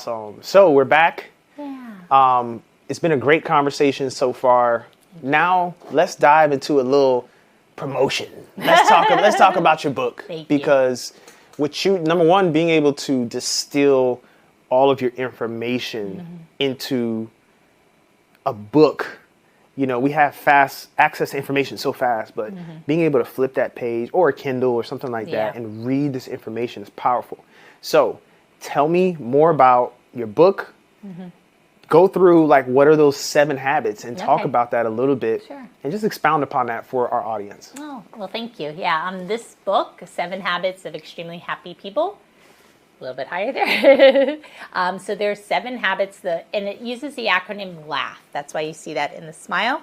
Awesome. So we're back. Yeah. It's been a great conversation so far. Now let's dive into a little promotion. Let's talk about your book. Thank you. Because with you, number one, being able to distill all of your information into a book. You know, we have fast access to information so fast, but being able to flip that page or a Kindle or something like that and read this information is powerful. So tell me more about your book. Go through, like, what are those 7 habits and talk about that a little bit. Sure. And just expound upon that for our audience. Oh, well, thank you. Yeah, this book, 7 Habits of Extremely Happy People, a little bit higher there. So there's 7 habits, and it uses the acronym LAUGH. That's why you see that in the smile.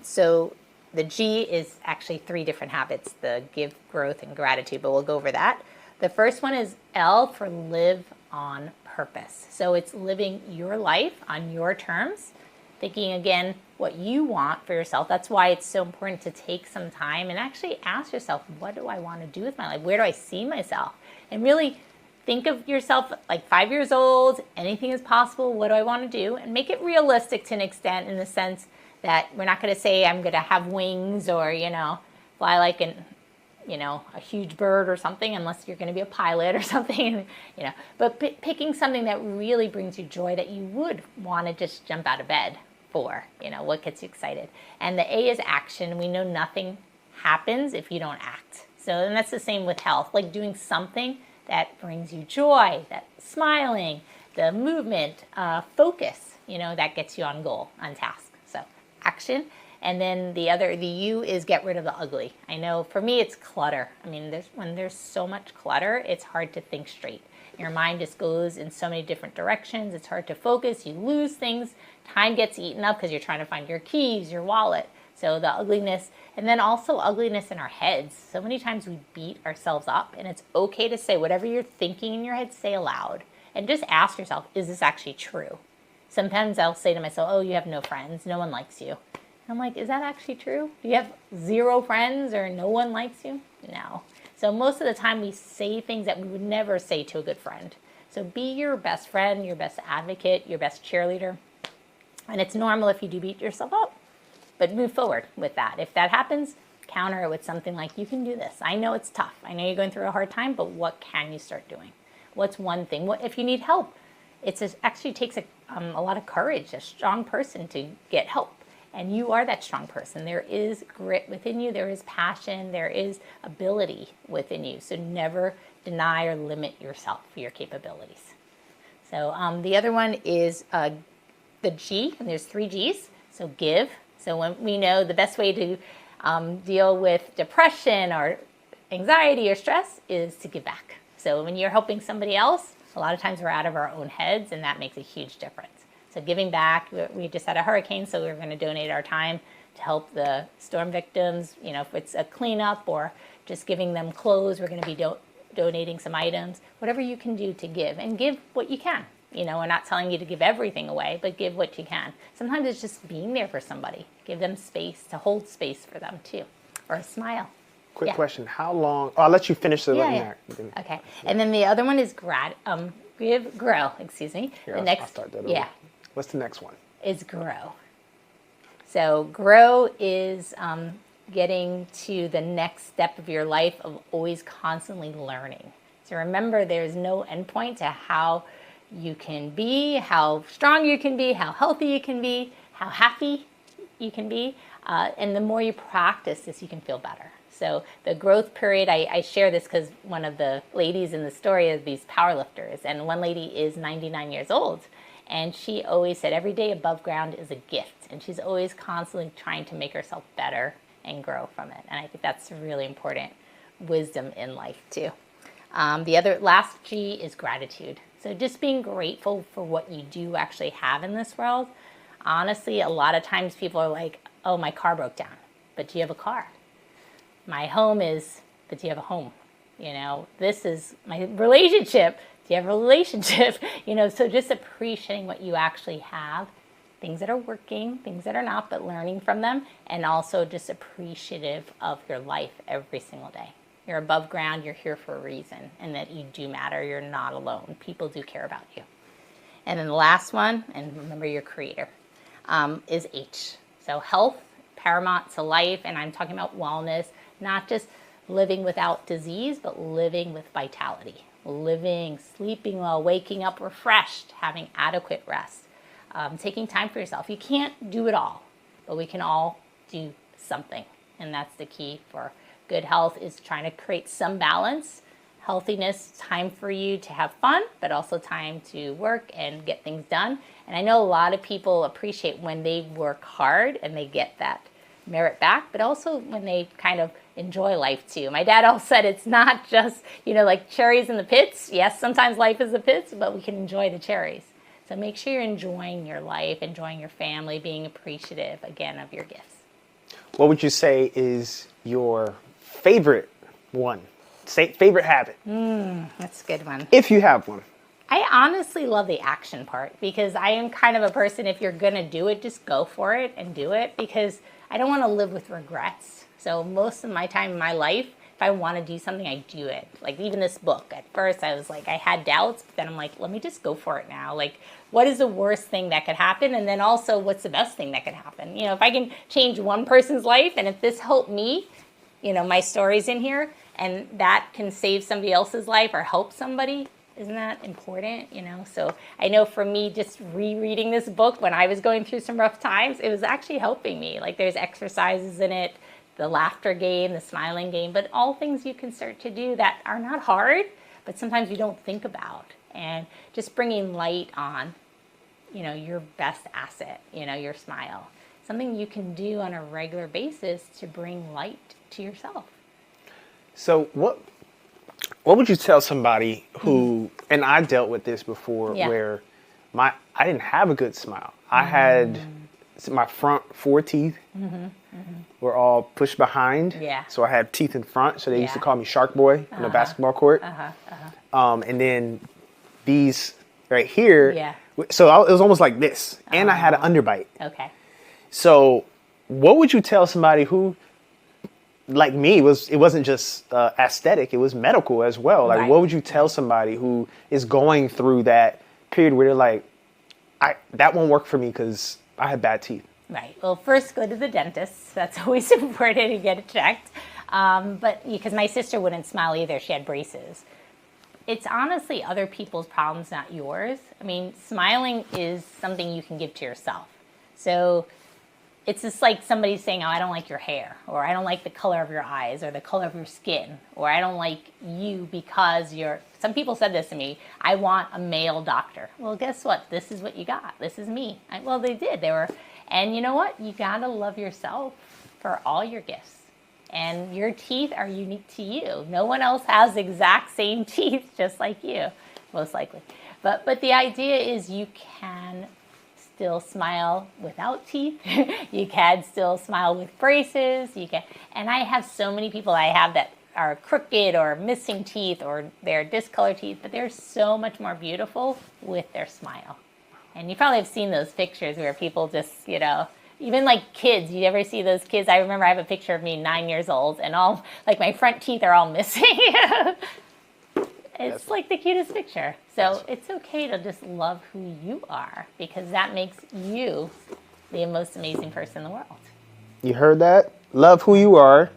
So the G is actually 3 different habits, the give, growth, and gratitude, but we'll go over that. The first one is L for live on purpose. So it's living your life on your terms, thinking again what you want for yourself. That's why it's so important to take some time and actually ask yourself, what do I want to do with my life? Where do I see myself? And really think of yourself like 5 years old, anything is possible, what do I want to do? And make it realistic to an extent, in the sense that we're not going to say I'm going to have wings or, fly like a huge bird or something, unless you're going to be a pilot or something, but picking something that really brings you joy, that you would want to just jump out of bed for, what gets you excited. And the A is action. We know nothing happens if you don't act. So, and that's the same with health, like doing something that brings you joy, that smiling, the movement, focus, that gets you on goal, on task. So action. And then the U is get rid of the ugly. I know for me, it's clutter. I mean, when there's so much clutter, it's hard to think straight. Your mind just goes in so many different directions. It's hard to focus. You lose things. Time gets eaten up because you're trying to find your keys, your wallet. So the ugliness, and then also ugliness in our heads. So many times we beat ourselves up, and it's okay to say whatever you're thinking in your head, say aloud. And just ask yourself, is this actually true? Sometimes I'll say to myself, oh, you have no friends. No one likes you. I'm like, is that actually true? Do you have 0 friends or no one likes you? No. So most of the time we say things that we would never say to a good friend. So be your best friend, your best advocate, your best cheerleader. And it's normal if you do beat yourself up, but move forward with that. If that happens, counter it with something like, you can do this. I know it's tough. I know you're going through a hard time, but what can you start doing? What's one thing? What if you need help? It actually takes a lot of courage, a strong person to get help. And you are that strong person. There is grit within you. There is passion. There is ability within you. So never deny or limit yourself for your capabilities. So the other one is the G, and there's 3 Gs. So give. So when we know the best way to deal with depression or anxiety or stress is to give back. So when you're helping somebody else, a lot of times we're out of our own heads, and that makes a huge difference. So giving back, we just had a hurricane, so we're going to donate our time to help the storm victims. If it's a cleanup or just giving them clothes, we're going to be donating some items. Whatever you can do to give, and give what you can. We're not telling you to give everything away, but give what you can. Sometimes it's just being there for somebody. Give them space, to hold space for them too, or a smile. Quick question. How long? Oh, I'll let you finish the Yeah. Okay. And then the other one is grow. Excuse me. Here, I'll start that over. Yeah. What's the next one? Is grow. So grow is getting to the next step of your life of always constantly learning. So remember, there's no endpoint to how you can be, how strong you can be, how healthy you can be, how happy you can be. And the more you practice this, you can feel better. So the growth period, I share this because one of the ladies in the story is these powerlifters. And one lady is 99 years old. And she always said every day above ground is a gift. And she's always constantly trying to make herself better and grow from it. And I think that's really important wisdom in life too. The other last G is gratitude. So just being grateful for what you do actually have in this world. Honestly, a lot of times people are like, oh, my car broke down. But do you have a car? My home is, but do you have a home? This is my relationship. Do you have a relationship? So just appreciating what you actually have, things that are working, things that are not, but learning from them, and also just appreciative of your life every single day. You're above ground, you're here for a reason, and that you do matter. You're not alone. People do care about you. And then the last one, and remember your creator, is H. So health, paramount to life, and I'm talking about wellness, not just living without disease, but living with vitality. Living, sleeping well, waking up refreshed, having adequate rest, taking time for yourself. You can't do it all, but we can all do something. And that's the key for good health, is trying to create some balance. Healthiness, time for you to have fun, but also time to work and get things done. And I know a lot of people appreciate when they work hard and they get that merit back, but also when they kind of enjoy life too. My dad always said it's not just, like cherries in the pits. Yes, sometimes life is the pits, but we can enjoy the cherries. So make sure you're enjoying your life, enjoying your family, being appreciative, again, of your gifts. What would you say is your favorite one? Favorite habit? That's a good one. If you have one. I honestly love the action part, because I am kind of a person, if you're going to do it, just go for it and do it, because I don't want to live with regrets. So most of my time in my life, if I want to do something, I do it. Like even this book, at first I was like, I had doubts, but then I'm like, let me just go for it now. Like, what is the worst thing that could happen? And then also, what's the best thing that could happen? If I can change one person's life, and if this helped me, my story's in here, and that can save somebody else's life or help somebody, isn't that important? So I know for me, just rereading this book when I was going through some rough times, it was actually helping me. Like there's exercises in it, the laughter game, the smiling game, but all things you can start to do that are not hard, but sometimes you don't think about. And just bringing light on, your best asset, your smile. Something you can do on a regular basis to bring light to yourself. So what would you tell somebody who, and I dealt with this before, where I didn't have a good smile. I had my front 4 teeth were all pushed behind. Yeah. So I had teeth in front. So they used to call me Shark Boy on the basketball court. And then these right here. Yeah. So it was almost like this. And I had an underbite. Okay. So what would you tell somebody who, like me, it wasn't just aesthetic, it was medical as well. Like, what would you tell somebody who is going through that period where they're like, that won't work for me because I have bad teeth? Right. Well, first go to the dentist. That's always important to get it checked. But because my sister wouldn't smile either, she had braces. It's honestly other people's problems, not yours. I mean, smiling is something you can give to yourself. So it's just like somebody saying, oh, I don't like your hair, or I don't like the color of your eyes, or the color of your skin, or I don't like you because some people said this to me, I want a male doctor. Well, guess what? This is what you got. This is me. Well, they did. And you know what? You got to love yourself for all your gifts. And your teeth are unique to you. No one else has the exact same teeth just like you, most likely. But the idea is you can still smile without teeth. You can still smile with braces. And I have so many people I have that are crooked or missing teeth, or they're discolored teeth, but they're so much more beautiful with their smile. And you probably have seen those pictures where people just, even like kids, you ever see those kids? I remember I have a picture of me 9 years old, and all, like my front teeth are all missing. It's like the cutest picture. So it's okay to just love who you are, because that makes you the most amazing person in the world. You heard that? Love who you are,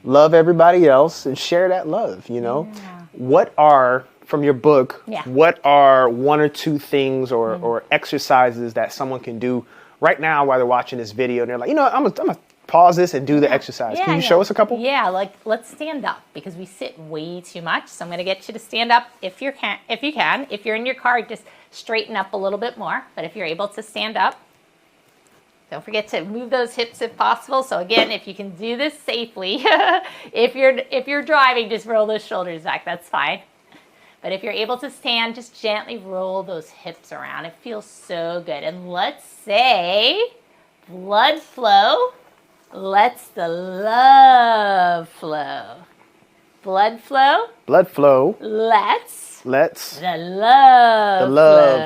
love everybody else, and share that love, Yeah. What are, from your book, what are 1 or 2 things or exercises that someone can do right now while they're watching this video, and they're like, I'm gonna pause this and do the exercise. Can you show us a couple? Yeah, like let's stand up, because we sit way too much. So I'm going to get you to stand up if you can. If you're in your car, just straighten up a little bit more. But if you're able to stand up, don't forget to move those hips if possible. So again, if you can do this safely, if you're driving, just roll those shoulders back. That's fine. But if you're able to stand, just gently roll those hips around. It feels so good. And let's say blood flow. Let's the love flow. Blood flow. Blood flow. Let's the love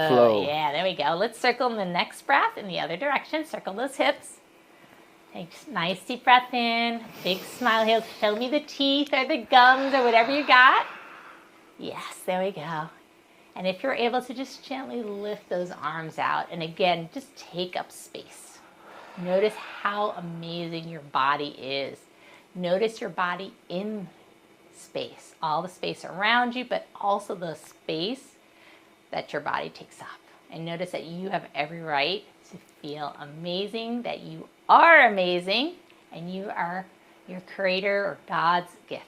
flow. Yeah, there we go. Let's circle in the next breath in the other direction. Circle those hips. Take a nice deep breath in. Big smile here. Show me the teeth or the gums or whatever you got. Yes, there we go. And if you're able to just gently lift those arms out, and again, just take up space. Notice how amazing your body is. Notice your body in space, all the space around you, but also the space that your body takes up. And notice that you have every right to feel amazing, that you are amazing, and you are your creator or God's gift.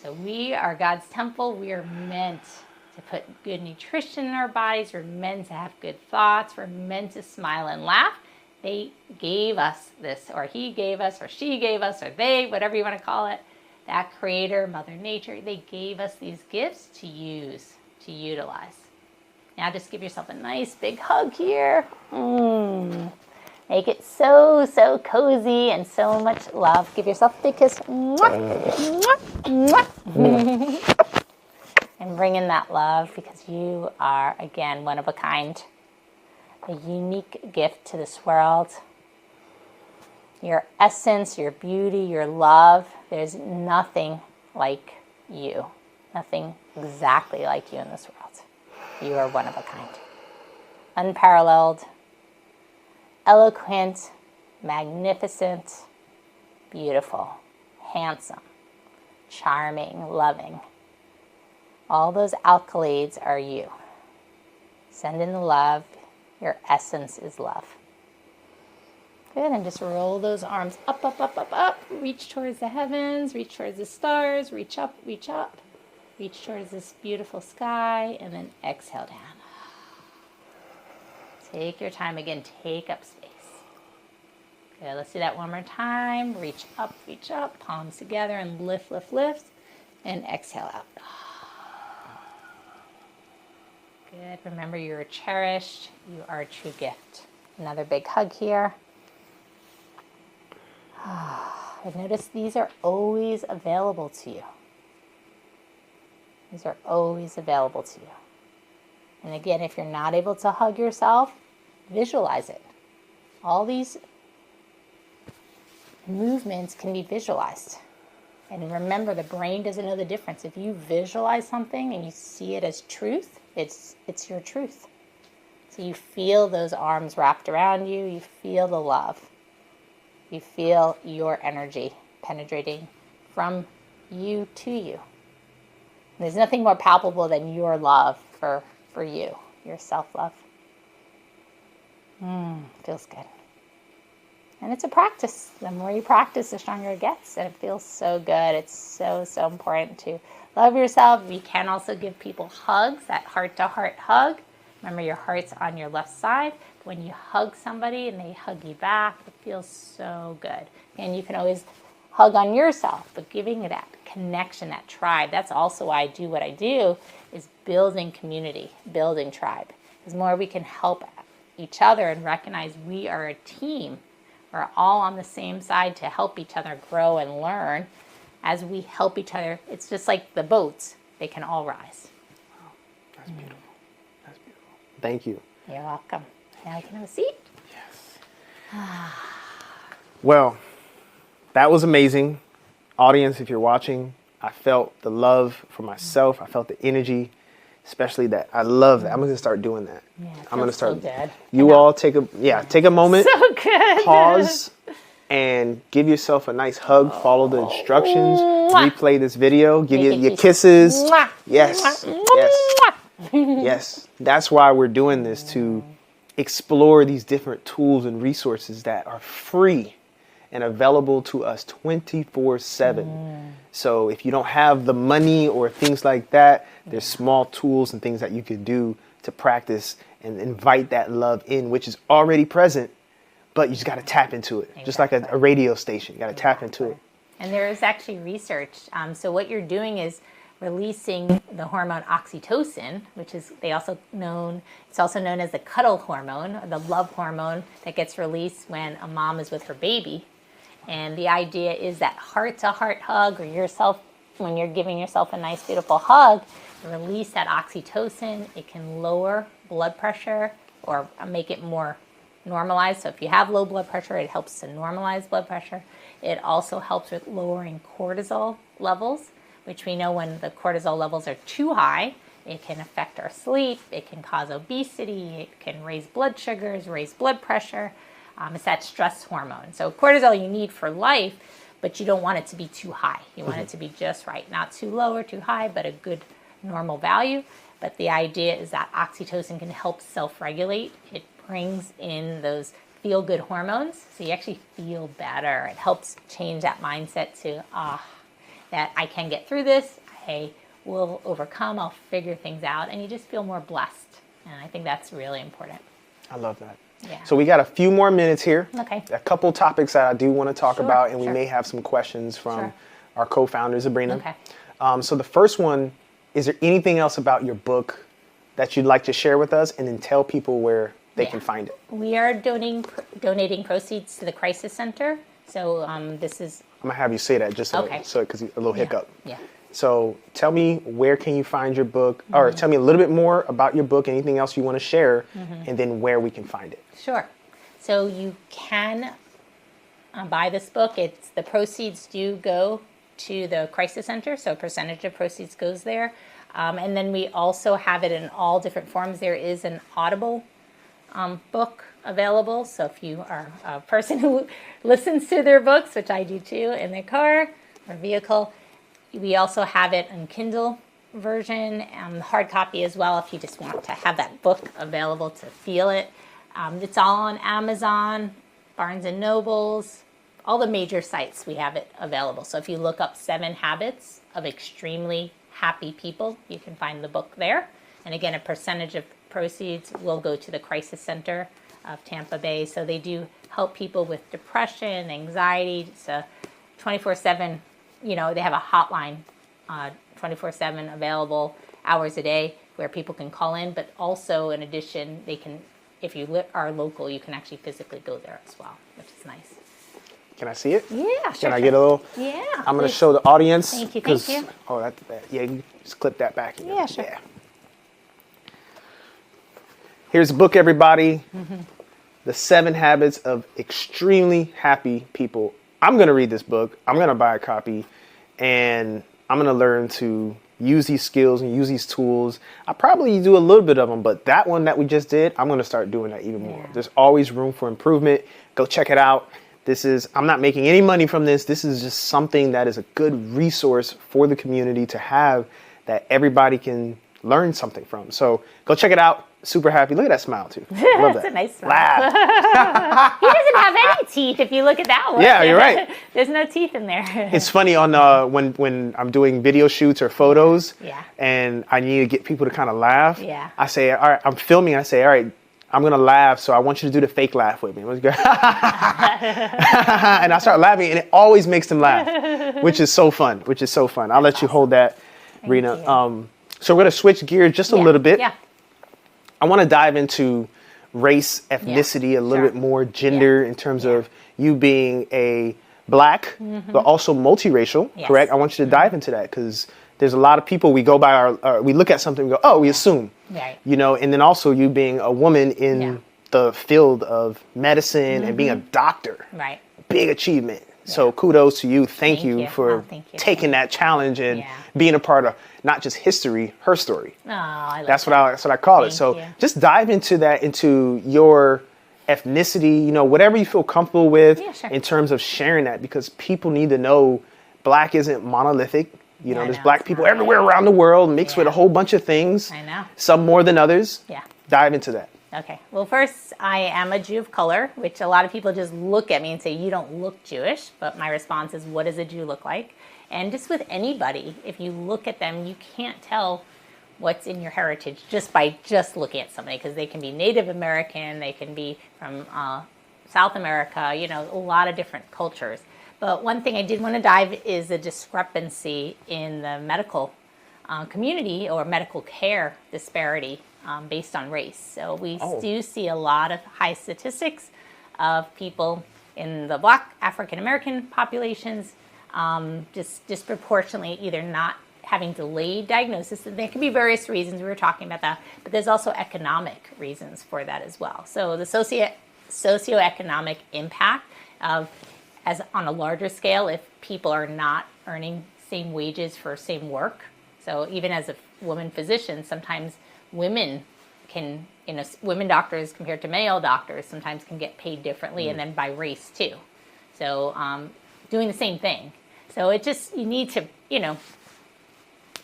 So we are God's temple. We are meant to put good nutrition in our bodies. We're meant to have good thoughts. We're meant to smile and laugh. They gave us this, or he gave us, or she gave us, or they, whatever you want to call it, that creator, Mother Nature, they gave us these gifts to use, to utilize. Now just give yourself a nice big hug here. Make it so, so cozy and so much love. Give yourself a big kiss. And bring in that love, because you are, again, one of a kind. A unique gift to this world. Your essence, your beauty, your love. There's nothing like you. Nothing exactly like you in this world. You are one of a kind. Unparalleled. Eloquent, magnificent, beautiful, handsome, charming, loving. All those accolades are you. Send in the love. Your essence is love. Good, and just roll those arms up, up, up, up, up. Reach towards the heavens, reach towards the stars, reach up, reach up. Reach towards this beautiful sky, and then exhale down. Take your time again, take up space. Good, let's do that one more time. Reach up, palms together, and lift, lift, lift, and exhale out. Good, remember you are cherished, you are a true gift. Another big hug here. And notice these are always available to you. These are always available to you. And again, if you're not able to hug yourself, visualize it. All these movements can be visualized. And remember, the brain doesn't know the difference. If you visualize something and you see it as truth, it's your truth. So you feel those arms wrapped around you. You feel the love. You feel your energy penetrating from you to you. There's nothing more palpable than your love for you, your self-love. Feels good. And it's a practice. The more you practice, the stronger it gets. And it feels so good. It's so, so important to love yourself. You can also give people hugs, that heart-to-heart hug. Remember, your heart's on your left side. When you hug somebody and they hug you back, it feels so good. And you can always hug on yourself, but giving that connection, that tribe, that's also why I do what I do, is building community, building tribe. Because the more we can help each other and recognize we are a team, we're all on the same side to help each other grow and learn. As we help each other, it's just like the boats, they can all rise. Wow, that's beautiful. That's beautiful. Thank you. You're welcome. Now you can have a seat. Yes. Well, that was amazing. Audience, if you're watching, I felt the love for myself. I felt the energy, especially that. I love that. I'm going to start doing that. Yeah, I'm going to start. So good. You all take a moment. So good. Pause and give yourself a nice hug. Follow the instructions. Replay this video. Give you your kisses. Yes. Yes. Yes. That's why we're doing this, to explore these different tools and resources that are free and available to us 24/7. So if you don't have the money or things like that, there's small tools and things that you can do to practice and invite that love in, which is already present, but you just got to tap into it. Exactly. Just like a radio station, you got to tap into it. And there is actually research. So what you're doing is releasing the hormone oxytocin, which is it's also known as the cuddle hormone, or the love hormone, that gets released when a mom is with her baby. And the idea is that heart-to-heart hug, or when you're giving yourself a nice, beautiful hug, you release that oxytocin. It can lower blood pressure or make it more normalized. So if you have low blood pressure, it helps to normalize blood pressure. It also helps with lowering cortisol levels, which we know when the cortisol levels are too high, It can affect our sleep. It can cause obesity. It can raise blood sugars, raise blood pressure. It's that stress hormone. So cortisol you need for life, but you don't want it to be too high. You want it to be just right. Not too low or too high, but a good normal value. But the idea is that oxytocin can help self-regulate. It brings in those feel-good hormones, so you actually feel better. It helps change that mindset to, that I can get through this, I will overcome, I'll figure things out, and you just feel more blessed. And I think that's really important. I love that. Yeah. So we got a few more minutes here. Okay. A couple topics that I do want to talk Sure, about, and we sure. may have some questions from Sure. our co-founder, Sabrina. Okay. So the first one, is there anything else about your book that you'd like to share with us, and then tell people where they can find it? We are donating proceeds to the Crisis Center. So this is... I'm going to have you say that just Okay. because a little hiccup. Yeah. So tell me, where can you find your book? Or tell me a little bit more about your book, anything else you want to share, and then where we can find it. Sure. So you can buy this book. The proceeds do go to the Crisis Center, so a percentage of proceeds goes there. And then we also have it in all different forms. There is an Audible book available. So if you are a person who listens to their books, which I do too, in their car or vehicle, we also have it in Kindle version, hard copy as well, if you just want to have that book available to feel it. It's all on Amazon, Barnes and Nobles, all the major sites we have it available. So if you look up 7 Habits of Extremely Happy People, you can find the book there. And again, a percentage of proceeds will go to the Crisis Center of Tampa Bay. So they do help people with depression, anxiety. It's a 24/7, they have a hotline 24/7 available hours a day where people can call in. But also, in addition, they can, if you are local, you can actually physically go there as well, which is nice. Can I see it? Yeah, sure. Can I get a little? Yeah. I'm going to show the audience. Thank you, thank you. Oh, yeah, you just clip that back. Yeah, sure. Yeah. Here's the book, everybody. The 7 Habits of Extremely Happy People. I'm going to read this book. I'm going to buy a copy, and I'm going to learn to use these skills and use these tools. I probably do a little bit of them, but that one that we just did, I'm going to start doing that even more. There's always room for improvement. Go check it out. I'm not making any money from this. This is just something that is a good resource for the community to have, that everybody can learn something from. So go check it out. Super happy. Look at that smile too. Love that. It's a nice smile. Laugh. He doesn't have any teeth if you look at that one. Yeah, you're right. There's no teeth in there. It's funny on when I'm doing video shoots or photos, Yeah. and I need to get people to kind of laugh. Yeah. I say, all right, I'm filming. I say, all right, I'm gonna laugh, so I want you to do the fake laugh with me. Let's go. And I start laughing, and it always makes them laugh, which is so fun. I'll let you hold that, Rena. So we're gonna switch gears just a little bit. Yeah. I want to dive into race, ethnicity, a little bit more, gender, in terms of you being a Black, but also multiracial, correct? I want you to dive into that, because there's a lot of people, we go by we look at something and go, oh, we assume, Right. and then also you being a woman in the field of medicine and being a doctor. Right. Big achievement. So kudos to you. Thank you for taking that challenge and being a part of not just history, her story. Oh, I love That's what I call it. Thank So you. just dive into that, into your ethnicity, whatever you feel comfortable with in terms of sharing that, because people need to know Black isn't monolithic. There's Black people everywhere around the world, mixed with a whole bunch of things. I know. Some more than others. Yeah. Dive into that. Okay. Well, first, I am a Jew of color, which a lot of people just look at me and say, you don't look Jewish. But my response is, what does a Jew look like? And just with anybody, if you look at them, you can't tell what's in your heritage just by just looking at somebody, because they can be Native American, they can be from South America, a lot of different cultures. But one thing I did want to dive is the discrepancy in the medical community, or medical care disparity based on race. So we do see a lot of high statistics of people in the Black African American populations just disproportionately either not having delayed diagnosis. And there can be various reasons, we were talking about that, but there's also economic reasons for that as well. So the socioeconomic impact of, as on a larger scale, if people are not earning same wages for same work. So even as a woman physician, sometimes women can, women doctors compared to male doctors sometimes can get paid differently, and then by race too. So doing the same thing. So it just, you need to,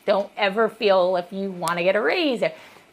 don't ever feel if you want to get a raise.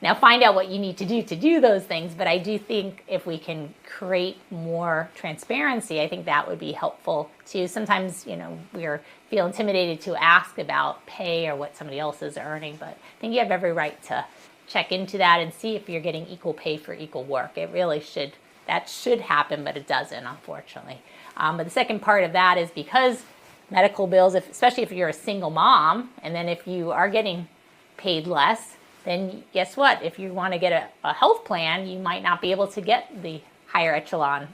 Now find out what you need to do those things. But I do think if we can create more transparency, I think that would be helpful too. Sometimes, we feel intimidated to ask about pay or what somebody else is earning, but I think you have every right to check into that and see if you're getting equal pay for equal work. It really should, that should happen, but it doesn't, unfortunately. But the second part of that is because medical bills, especially if you're a single mom, and then if you are getting paid less, then guess what? If you want to get a health plan, you might not be able to get the higher echelon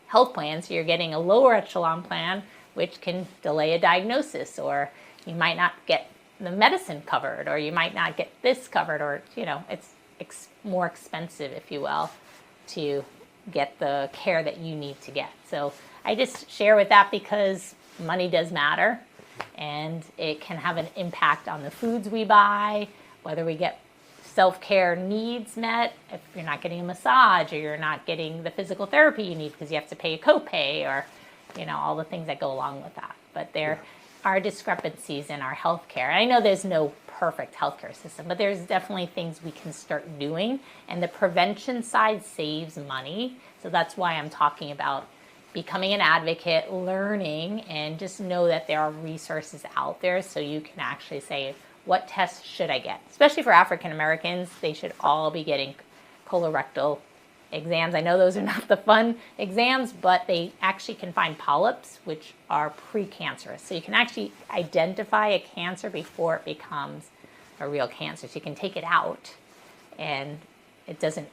health plan. So you're getting a lower echelon plan, which can delay a diagnosis, or you might not get the medicine covered, or you might not get this covered, or, it's more expensive, if you will, to get the care that you need to get. So I just share with that because money does matter, and it can have an impact on the foods we buy, whether we get self-care needs met, if you're not getting a massage or you're not getting the physical therapy you need because you have to pay a copay, or all the things that go along with that. But there are discrepancies in our healthcare. I know there's no perfect healthcare system, but there's definitely things we can start doing, and the prevention side saves money. So that's why I'm talking about becoming an advocate, learning, and just know that there are resources out there so you can actually say, what tests should I get? Especially for African Americans, they should all be getting colorectal exams. I know those are not the fun exams, but they actually can find polyps, which are precancerous. So you can actually identify a cancer before it becomes a real cancer. So you can take it out, and it doesn't,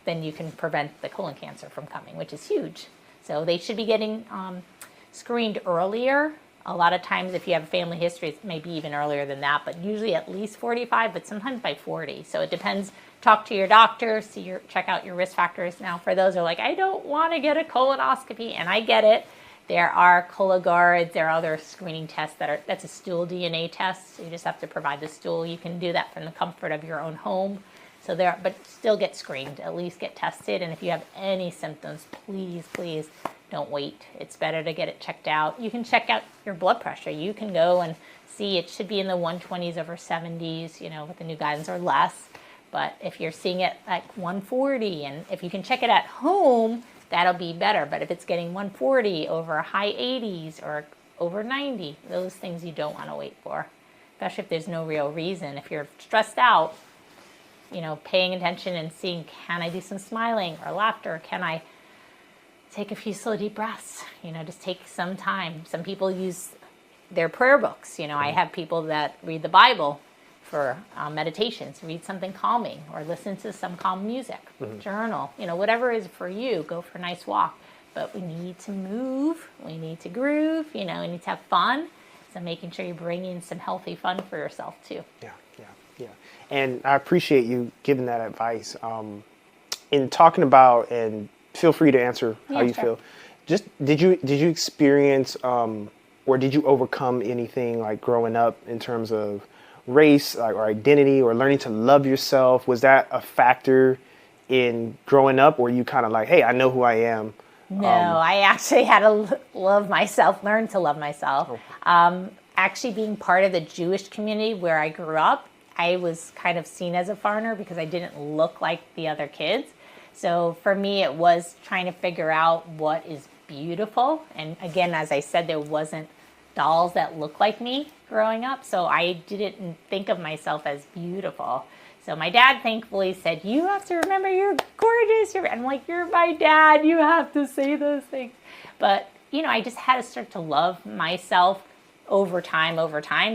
then you can prevent the colon cancer from coming, which is huge. So they should be getting screened earlier. A lot of times if you have a family history, it's maybe even earlier than that, but usually at least 45, but sometimes by 40. So it depends. Talk to your doctor, check out your risk factors. Now, for those who are like, I don't want to get a colonoscopy, and I get it. There are Cologuards, there are other screening tests that's a stool DNA test. So you just have to provide the stool. You can do that from the comfort of your own home. So but still get screened, at least get tested. And if you have any symptoms, please, please don't wait. It's better to get it checked out. You can check out your blood pressure. You can go and see it should be in the 120s over 70s, with the new guidance, or less. But if you're seeing it like 140, and if you can check it at home, that'll be better. But if it's getting 140 over high 80s or over 90, those things you don't want to wait for, especially if there's no real reason. If you're stressed out, paying attention and seeing, can I do some smiling or laughter? Can I take a few slow deep breaths? Just take some time. Some people use their prayer books. I have people that read the Bible for meditations, read something calming, or listen to some calm music, journal, whatever is for you. Go for a nice walk. But we need to move. We need to groove. We need to have fun. So making sure you bring in some healthy fun for yourself too. Yeah. And I appreciate you giving that advice. In talking about, and feel free to answer how you feel. Just did you experience or did you overcome anything like growing up in terms of race, or identity, or learning to love yourself? Was that a factor in growing up, or you kind of like, hey, I know who I am? No, I actually had to learn to love myself. Actually being part of the Jewish community where I grew up, I was kind of seen as a foreigner because I didn't look like the other kids. So for me, it was trying to figure out what is beautiful. And again, as I said, there wasn't dolls that looked like me growing up. So I didn't think of myself as beautiful. So my dad thankfully said, you have to remember you're gorgeous. I'm like, you're my dad. You have to say those things. But, I just had to start to love myself over time,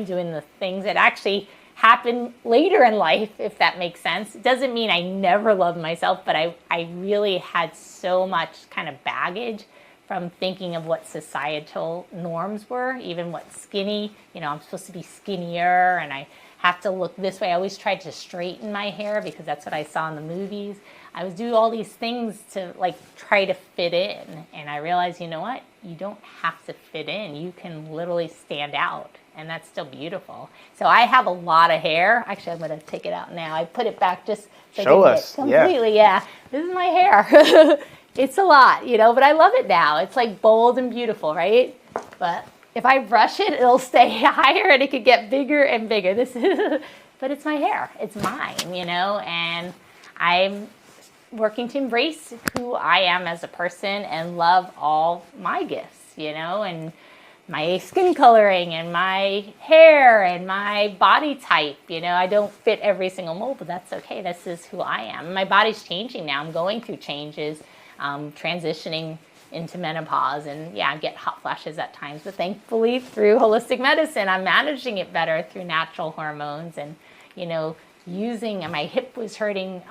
doing the things that actually happen later in life, if that makes sense. It doesn't mean I never loved myself, but I really had so much kind of baggage from thinking of what societal norms were, even what skinny, I'm supposed to be skinnier and I have to look this way. I always tried to straighten my hair because that's what I saw in the movies. I was doing all these things to like try to fit in. And I realized, you know what? You don't have to fit in. You can literally stand out. And that's still beautiful. So I have a lot of hair. Actually, I'm going to take it out now. I put it back just so show I can us. get completely. Yeah. This is my hair. It's a lot, but I love it now. It's like bold and beautiful, right? But if I brush it, it'll stay higher and it could get bigger and bigger. But it's my hair. It's mine, and I'm working to embrace who I am as a person and love all my gifts, and my skin coloring and my hair and my body type. I don't fit every single mold, but that's okay. This is who I am. My body's changing now. I'm going through changes, transitioning into menopause, and I get hot flashes at times, but thankfully through holistic medicine, I'm managing it better through natural hormones and, using, my hip was hurting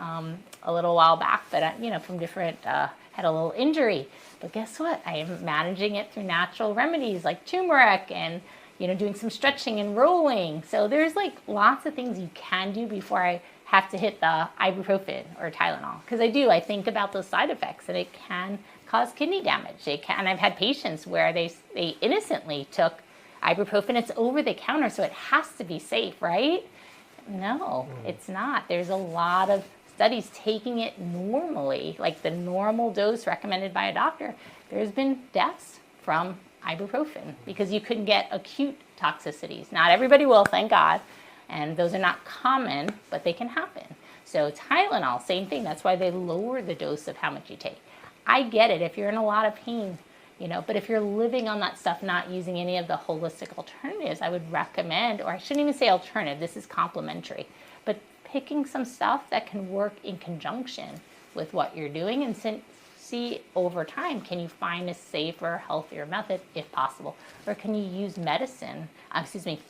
a little while back, but, from different, had a little injury, but guess what? I am managing it through natural remedies like turmeric and, doing some stretching and rolling. So there's like lots of things you can do before I have to hit the ibuprofen or Tylenol. Because I think about those side effects and it can cause kidney damage. And I've had patients where they innocently took ibuprofen. It's over the counter, so it has to be safe, right? No, it's not. There's a lot of studies taking it normally, like the normal dose recommended by a doctor. There's been deaths from ibuprofen because you couldn't get acute toxicities. Not everybody will, thank God. And those are not common, but they can happen. So Tylenol, same thing. That's why they lower the dose of how much you take. I get it if you're in a lot of pain, but if you're living on that stuff, not using any of the holistic alternatives, I would recommend, or I shouldn't even say alternative, this is complementary, but picking some stuff that can work in conjunction with what you're doing and see over time, can you find a safer, healthier method if possible? Or can you use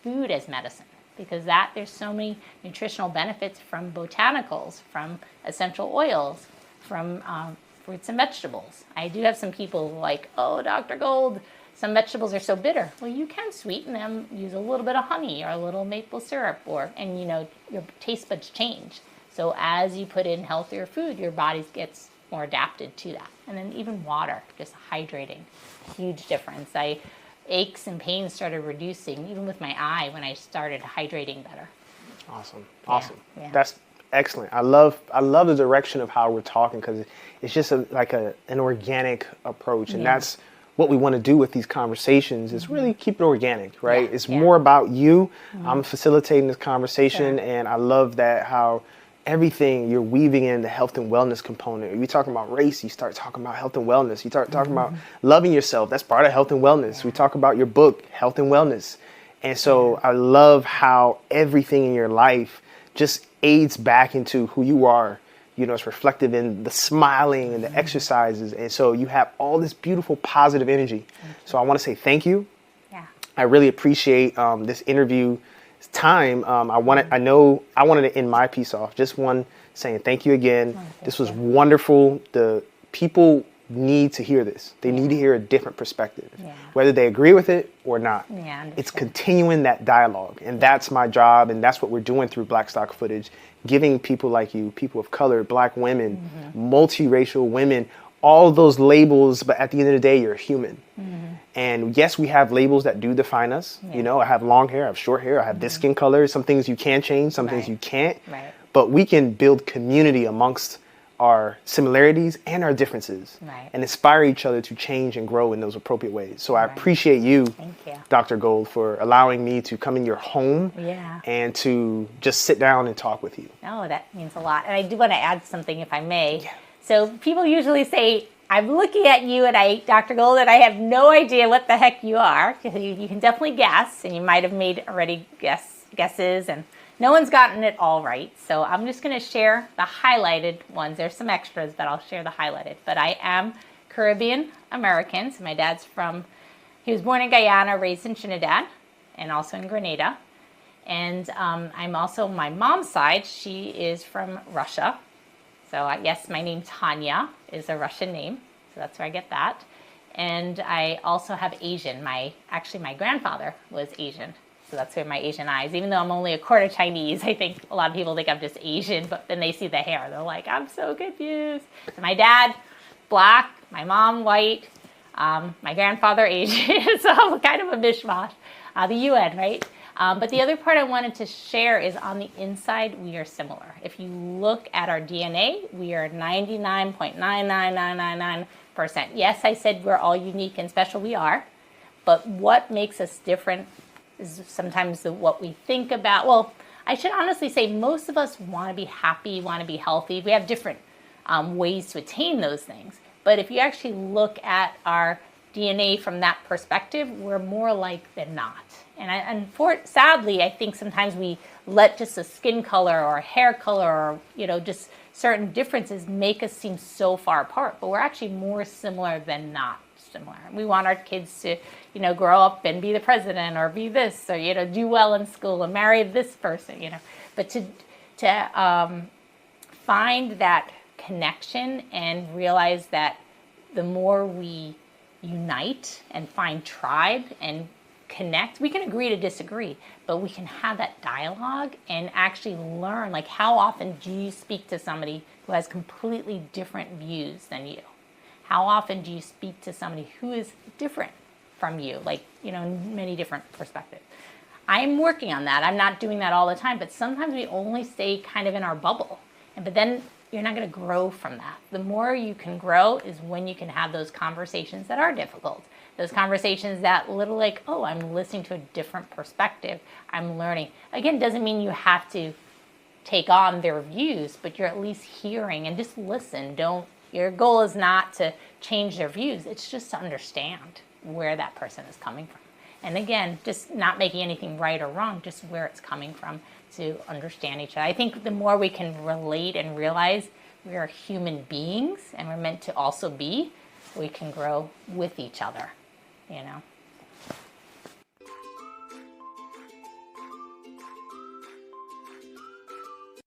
food as medicine? Because there's so many nutritional benefits from botanicals, from essential oils, from fruits and vegetables. I do have some people like, oh, Dr. Gold, some vegetables are so bitter. Well, you can sweeten them, use a little bit of honey or a little maple syrup, and your taste buds change. So as you put in healthier food, your body gets more adapted to that. And then even water, just hydrating, huge difference. Aches and pains started reducing, even with my eye, when I started hydrating better. Awesome. Yeah. That's excellent. I love the direction of how we're talking because it's just an organic approach, and that's what we want to do with these conversations is really keep it organic, right? Yeah. It's more about you. I'm facilitating this conversation, and I love that how everything you're weaving in the health and wellness component. You're talking about race, you start talking about health and wellness. You start talking about loving yourself. That's part of health and wellness. We talk about your book, Health and Wellness. And so I love how everything in your life just aids back into who you are. It's reflective in the smiling and the exercises. And so you have all this beautiful positive energy. So I want to say thank you. Yeah. I really appreciate this interview time. I wanted to end my piece off just saying thank you again. This was wonderful. The people need to hear this. They need to hear a different perspective, whether they agree with it or not. It's continuing that dialogue, and that's my job, and that's what we're doing through Black Stock Footage, giving people like you, people of color, Black women, multiracial women, all those labels, but at the end of the day, you're human. And yes, we have labels that do define us. I have long hair, I have short hair, I have this skin color. Some things you can change, some things you can't. But we can build community amongst our similarities and our differences and inspire each other to change and grow in those appropriate ways. So I appreciate you, Dr. Gold, for allowing me to come in your home and to just sit down and talk with you. Oh, that means a lot. And I do want to add something, if I may. Yeah. So people usually say, I'm looking at you Dr. Gold, and I have no idea what the heck you are. You can definitely guess, and you might have made already guesses, and no one's gotten it all right. So I'm just going to share the highlighted ones. There's some extras, but I'll share the highlighted. But I am Caribbean American. So my dad's he was born in Guyana, raised in Trinidad, and also in Grenada. And I'm also, my mom's side, she is from Russia. So yes, my name Tanya is a Russian name. So that's where I get that. And I also have Asian. Actually, my grandfather was Asian. So that's where my Asian eyes, even though I'm only a quarter Chinese, I think a lot of people think I'm just Asian, but then they see the hair. They're like, I'm so confused. So my dad, black, my mom, white, my grandfather, Asian. So I'm kind of a mishmash, the UN, right? But the other part I wanted to share is on the inside, we are similar. If you look at our DNA, we are 99.99999%. Yes, I said we're all unique and special, we are. But what makes us different is sometimes what we think about. Well, I should honestly say most of us want to be happy, want to be healthy. We have different ways to attain those things. But if you actually look at our DNA from that perspective, we're more alike than not. And sadly, I think sometimes we let just a skin color or a hair color or, just certain differences make us seem so far apart. But we're actually more similar than not similar. We want our kids to, grow up and be the president or be this or, do well in school and marry this person, But to find that connection and realize that the more we unite and find tribe and connect, we can agree to disagree, but we can have that dialogue and actually learn, like, how often do you speak to somebody who has completely different views than you? How often do you speak to somebody who is different from you, like, in many different perspectives? I'm working on that. I'm not doing that all the time, but sometimes we only stay kind of in our bubble. But then you're not going to grow from that. The more you can grow is when you can have those conversations that are difficult. Those conversations that little like, oh, I'm listening to a different perspective. I'm learning. Again, doesn't mean you have to take on their views, but you're at least hearing and just listen. Your goal is not to change their views. It's just to understand where that person is coming from. And again, just not making anything right or wrong, just where it's coming from to understand each other. I think the more we can relate and realize we are human beings and we're meant to also be, we can grow with each other,